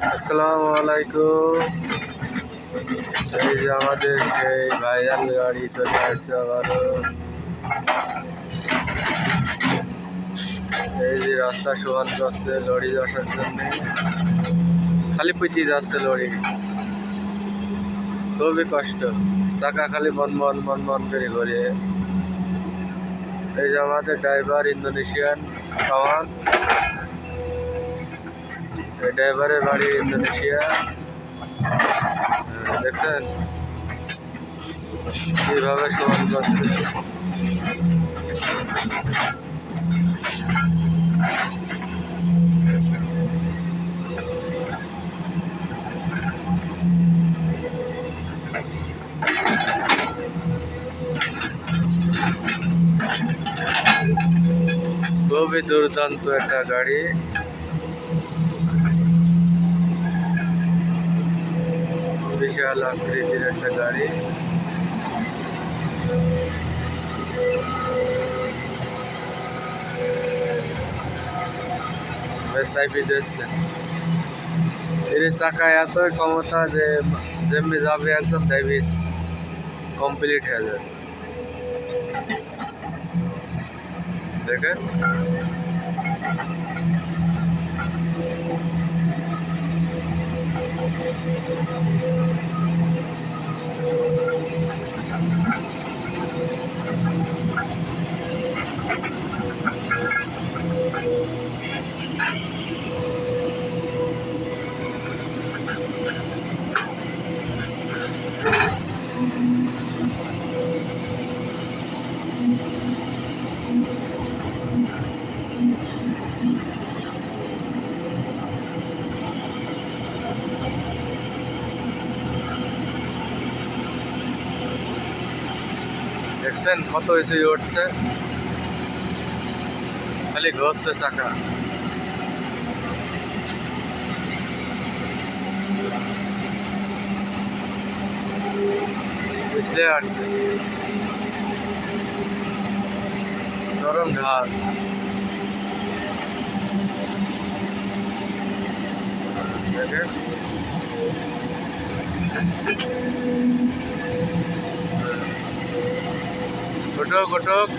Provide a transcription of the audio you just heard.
আসসালামু আলাইকুম। এই যে আমাদের সেই ভাইরাল গাড়ি চলে আসছে আবারও। এই যে রাস্তা সমান করছে লরি আসার জন্য, খালি পিটি যাচ্ছে লরি, খুবই কষ্ট। চাকা খালি বন বন বন বন করে ঘুরে। এই যে আমাদের ড্রাইভার ইন্দোনেশিয়ান কাওয়ান, এই ড্রাইভারের বাড়ি ইন্দোনেশিয়া। দেখছেন কিভাবে সমান করছে। খুবই দুর্দান্ত একটা গাড়ি। বিশাল আকৃতির একটা গাড়ি। এর চাকায় এত ক্ষমতা যে যেমনি যাবে একদম ডাইভিস কমপ্লিট হয়ে যাবে। দেখেন দেখছেন কত ইসে উঠছে, খালি ঘষছে চাকা। পিছলে আসছে নরম ঢাল। দেখেন ঘটক ঘটক।